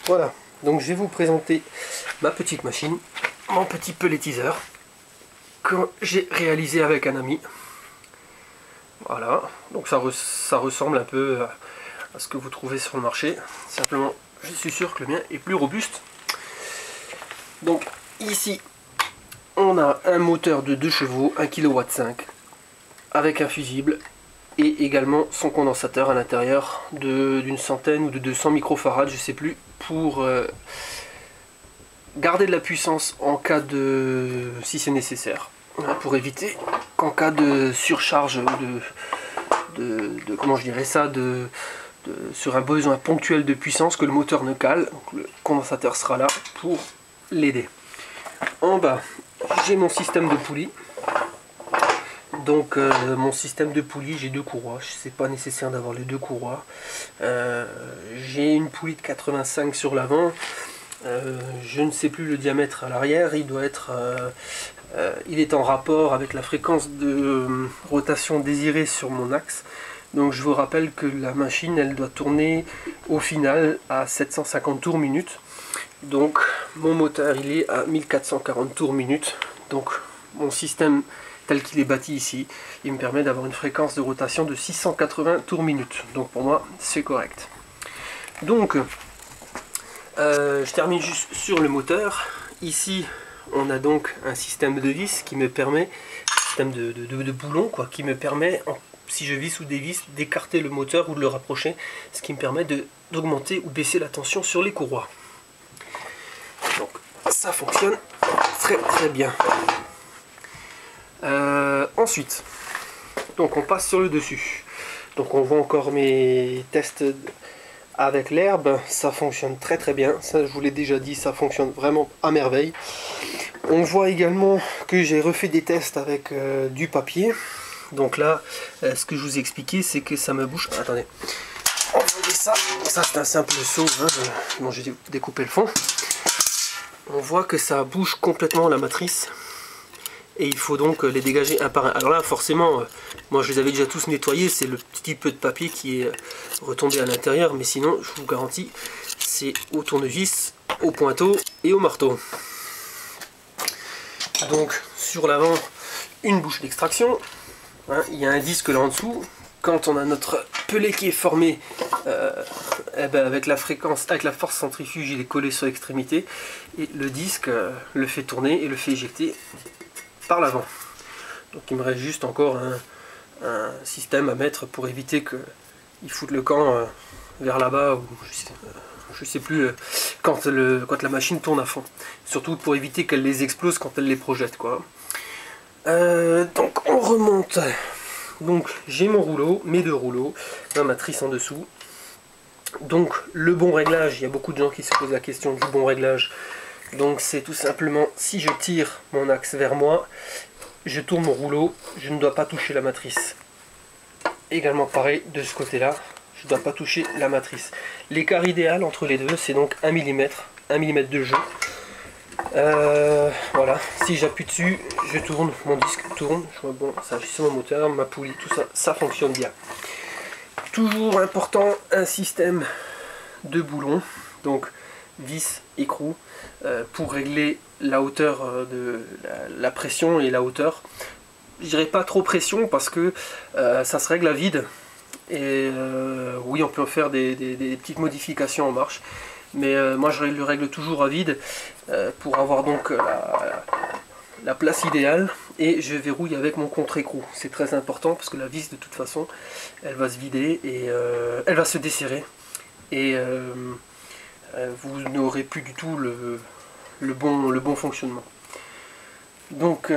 Voilà, donc je vais vous présenter ma petite machine, mon petit pelletiseur que j'ai réalisé avec un ami. Voilà, donc ça ressemble un peu à ce que vous trouvez sur le marché. Simplement, je suis sûr que le mien est plus robuste. Donc ici, on a un moteur de 2 chevaux, 1,5 kW, avec un fusible, et également son condensateur à l'intérieur d'une centaine ou de 200 microfarads, je sais plus, pour garder de la puissance en cas de, si c'est nécessaire, pour éviter qu'en cas de surcharge comment je dirais ça, sur un besoin ponctuel de puissance, que le moteur ne cale. Donc le condensateur sera là pour l'aider. En bas, j'ai mon système de poulie. Donc mon système de poulie, j'ai 2 courroies. C'est pas nécessaire d'avoir les 2 courroies. J'ai une poulie de 85 sur l'avant. Je ne sais plus le diamètre à l'arrière. Il doit être, il est en rapport avec la fréquence de rotation désirée sur mon axe. Donc je vous rappelle que la machine, elle doit tourner au final à 750 tours minute. Donc mon moteur, il est à 1440 tours minute. Donc mon système tel qu'il est bâti ici, il me permet d'avoir une fréquence de rotation de 680 tours minute. Donc pour moi, c'est correct. Donc je termine juste sur le moteur. Ici, on a donc un système de vis qui me permet, système de boulon quoi, qui me permet, si je visse ou dévisse, d'écarter le moteur ou de le rapprocher, ce qui me permet d'augmenter ou baisser la tension sur les courroies. Donc ça fonctionne très très bien. Ensuite, donc on passe sur le dessus. Donc on voit encore mes tests avec l'herbe, ça fonctionne très très bien. Ça, je vous l'ai déjà dit, ça fonctionne vraiment à merveille. On voit également que j'ai refait des tests avec du papier. Donc là, ce que je vous ai expliqué, c'est que ça me bouge. Attendez, on va enlever ça. Ça c'est un simple saut. Bon, j'ai découpé le fond. On voit que ça bouge complètement la matrice. Et il faut donc les dégager un par un. Alors là, forcément, moi je les avais déjà tous nettoyés. C'est le petit peu de papier qui est retombé à l'intérieur. Mais sinon, je vous garantis, c'est au tournevis, au pointeau et au marteau. Donc sur l'avant, une bouche d'extraction. Il y a un disque là en dessous. Quand on a notre pellet qui est formé avec la fréquence, avec la force centrifuge, il est collé sur l'extrémité. Et le disque le fait tourner et le fait éjecter par l'avant. Donc il me reste juste encore un système à mettre pour éviter qu'il foute le camp vers là-bas, ou je sais plus, quand la machine tourne à fond. Surtout pour éviter qu'elle les explose quand elle les projette, quoi. Donc on remonte. Donc j'ai mon rouleau, mes 2 rouleaux, ma matrice en dessous. Donc le bon réglage, il y a beaucoup de gens qui se posent la question du bon réglage. Donc c'est tout simplement, si je tire mon axe vers moi, je tourne mon rouleau, je ne dois pas toucher la matrice. Également pareil de ce côté-là, je ne dois pas toucher la matrice. L'écart idéal entre les deux, c'est donc 1 mm de jeu. Voilà, si j'appuie dessus, je tourne, mon disque tourne, je vois bon, ça agit sur mon moteur, ma poulie, tout ça, ça fonctionne bien. Toujours important, un système de boulons, donc vis, écrou, pour régler la hauteur de la pression et la hauteur. Je dirais pas trop pression parce que ça se règle à vide. Et oui, on peut faire des petites modifications en marche. Mais moi je le règle toujours à vide pour avoir donc la place idéale. Et je verrouille avec mon contre-écrou. C'est très important parce que la vis de toute façon elle va se vider et elle va se desserrer. Et vous n'aurez plus du tout le bon fonctionnement. Donc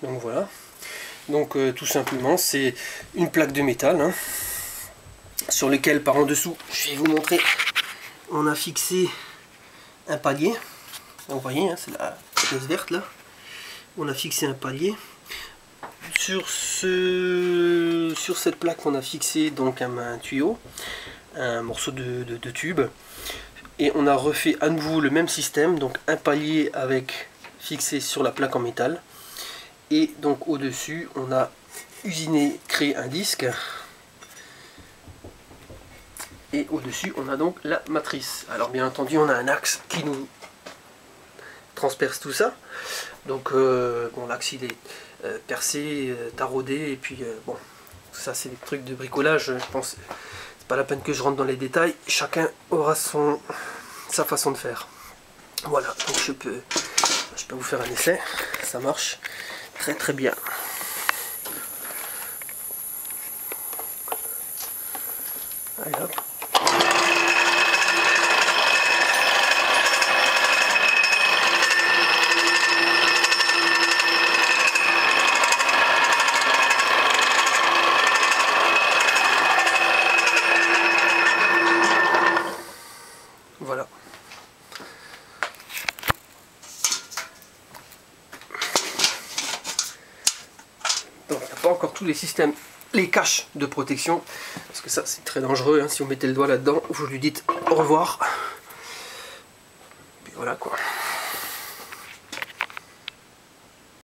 voilà. Donc tout simplement c'est une plaque de métal sur lequel par en dessous, je vais vous montrer, on a fixé un palier. Vous voyez, c'est la pièce verte là. On a fixé un palier. Sur cette plaque, on a fixé donc un tuyau, un morceau de tube. Et on a refait à nouveau le même système, donc un palier avec fixé sur la plaque en métal. Et donc au-dessus, on a usiné, créé un disque. Et au-dessus, on a donc la matrice. Alors bien entendu, on a un axe qui nous transperce tout ça. Donc bon, l'axe il est percé, taraudé, et puis bon, ça c'est des trucs de bricolage, je pense. C'est pas la peine que je rentre dans les détails. Chacun aura sa façon de faire. Voilà, donc je peux vous faire un essai. Ça marche très très bien. Allez hop. Voilà. Donc il n'y a pas encore tous les systèmes, les caches de protection, parce que ça c'est très dangereux, hein, si on mettait le doigt là-dedans, vous lui dites au revoir. Puis voilà quoi.